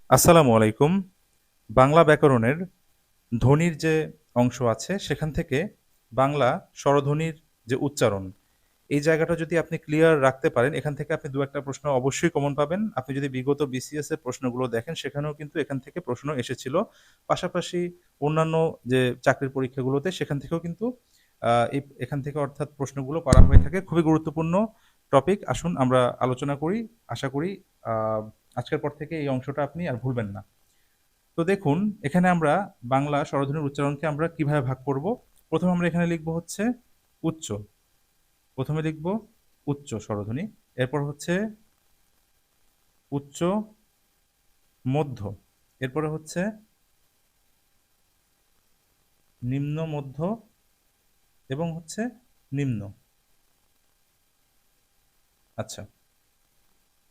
আসসালামু আলাইকুম। বাংলা ব্যাকরণের ধ্বনির যে অংশ আছে সেখান থেকে বাংলা স্বরধ্বনির যে উচ্চারণ, এই জায়গাটা যদি আপনি ক্লিয়ার রাখতে পারেন, এখান থেকে আপনি ২-১ টা প্রশ্ন অবশ্যই কমন পাবেন। আপনি যদি বিগত বিসিএস এর প্রশ্নগুলো দেখেন, সেখানেও কিন্তু এখান থেকে প্রশ্ন এসেছিল। পাশাপাশি অন্যান্য যে চাকরির পরীক্ষাগুলোতে সেখান থেকেও কিন্তু এখান থেকে অর্থাৎ প্রশ্নগুলো করা হয়ে থাকে। খুবই গুরুত্বপূর্ণ টপিক। আসুন আমরা আলোচনা করি। আশা করি আ আজকের পর থেকে এই অংশটা আপনি আর ভুলবেন না। তো দেখুন, এখানে আমরা বাংলা স্বরধ্বনির উচ্চারণকে আমরা কিভাবে ভাগ করব। প্রথমে আমরা এখানে লিখব হচ্ছে উচ্চ। প্রথমে লিখব উচ্চ স্বরধ্বনি। এরপর হচ্ছে উচ্চ মধ্য। এরপরে হচ্ছে নিম্ন মধ্য এবং হচ্ছে নিম্ন। আচ্ছা,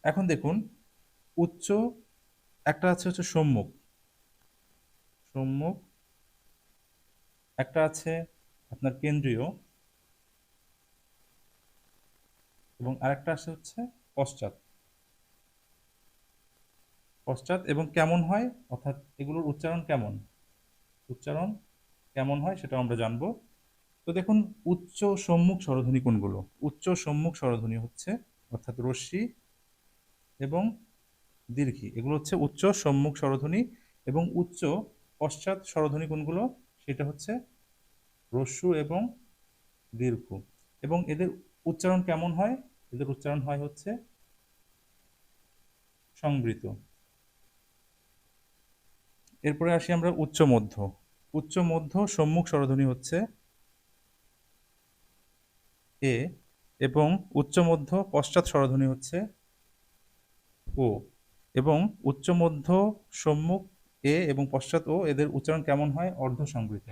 এখন দেখুন, উচ্চ একটা আছে হচ্ছে সম্মুখ। সম্মুখ একটা আছে আপনার কেন্দ্রীয় এবং আরেকটা আছে হচ্ছে পশ্চাৎ। পশ্চাৎ এবং কেমন হয়, অর্থাৎ এগুলোর উচ্চারণ কেমন, উচ্চারণ কেমন হয় সেটাও আমরা জানবো। তো দেখুন, উচ্চ সম্মুখ স্বরধ্বনি কোনগুলো? উচ্চ সম্মুখ স্বরধ্বনি হচ্ছে অর্থাৎ রস্যি এবং দীর্ঘি, এগুলো হচ্ছে উচ্চ সম্মুখ স্বরধ্বনি। এবং উচ্চ পশ্চাৎ স্বরধ্বনি কোনগুলো? সেটা হচ্ছে রস্যু এবং দীর্ঘ। এবং এদের উচ্চারণ কেমন হয়? এদের উচ্চারণ হয় হচ্ছে সংবৃত। এরপরে আসি আমরা উচ্চ মধ্য। উচ্চ মধ্য সম্মুখ স্বরধ্বনি হচ্ছে এ এবং উচ্চ মধ্য পশ্চাৎ স্বরধ্বনি হচ্ছে ও। এবং উচ্চ মধ্য সম্মুখ এ এবং পশ্চাৎ ও, এদের উচ্চারণ কেমন হয়? অর্ধ সংবৃত।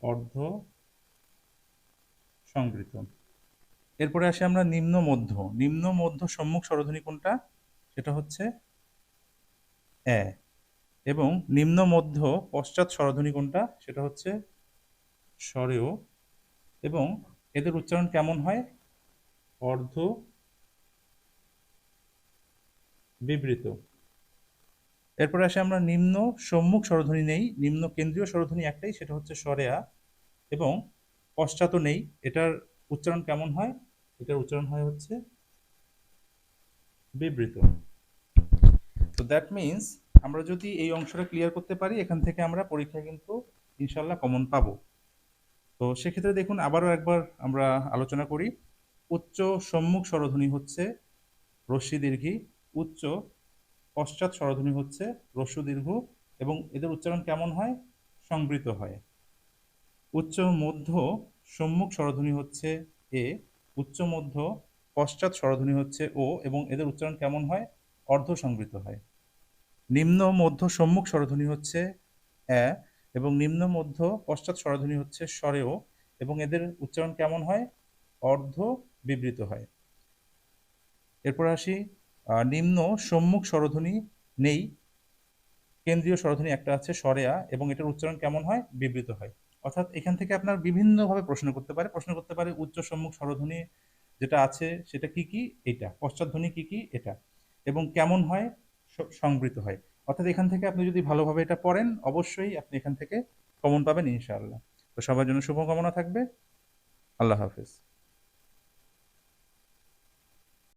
অর্ধ সংবৃত। এরপরে আসি আমরা নিম্ন মধ্য। নিম্ন মধ্য সম্মুখ স্বরধ্বনি কোনটা? সেটা হচ্ছে এ। এবং নিম্ন মধ্য পশ্চাৎ স্বরধ্বনি কোনটা? সেটা হচ্ছে স্বরেও। এবং এদের উচ্চারণ কেমন হয়? অর্ধ বিবৃত। এরপরে আসি আমরা নিম্ন সম্মুখ স্বরধ্বনি নেই, নিম্ন কেন্দ্রীয় স্বরধ্বনি একটাই, সেটা হচ্ছে স্বরেয়া। এবং পশ্চাৎও নেই, এটার উচ্চারণ কেমন হয়? এটার উচ্চারণ হয় হচ্ছে বিবৃত। তো দ্যাট মিন্স আমরা যদি এই অংশটা ক্লিয়ার করতে পারি, এখান থেকে আমরা পরীক্ষায় কিন্তু ইনশাল্লাহ কমন পাবো। তো সেক্ষেত্রে দেখুন, আবারও একবার আমরা আলোচনা করি। উচ্চ সম্মুখ স্বরধ্বনি হচ্ছে রস্যি দীর্ঘি। উচ্চ পশ্চাৎ স্বরধ্বনি হচ্ছে রস্যু দীর্ঘ। এবং এদের উচ্চারণ কেমন হয়? সংবৃত হয়। উচ্চ মধ্য সম্মুখ স্বরধ্বনি হচ্ছে এ। উচ্চ মধ্য পশ্চাৎ স্বরধ্বনি হচ্ছে ও এবং এদের উচ্চারণ কেমন হয়? অর্ধ সংবৃত হয়। নিম্ন মধ্য সম্মুখ স্বরধ্বনি হচ্ছে অ্যা এবং নিম্ন মধ্য পশ্চাৎ স্বরধ্বনি হচ্ছে স্বরেও এবং এদের উচ্চারণ কেমন হয়? অর্ধ বিবৃত হয়। এরপর আসি নিম্ন সম্মুখ স্বরধ্বনি নেই, কেন্দ্রীয় স্বরধ্বনি একটা আছে স্বরেয়া এবং এটার উচ্চারণ কেমন হয়? বিবৃত হয়। অর্থাৎ এখান থেকে আপনার বিভিন্নভাবে প্রশ্ন করতে পারে উচ্চ সম্মুখ স্বরধ্বনি যেটা আছে সেটা কি কি? এটা। পশ্চাৎধ্বনি কি কি? এটা। এবং কেমন হয়? সংবৃত হয়। অর্থাৎ এখান থেকে আপনি যদি ভালোভাবে এটা পড়েন, অবশ্যই আপনি এখান থেকে কমন পাবেন ইনশাআল্লাহ। তো সবার জন্য শুভকামনা থাকবে। আল্লাহ হাফেজ।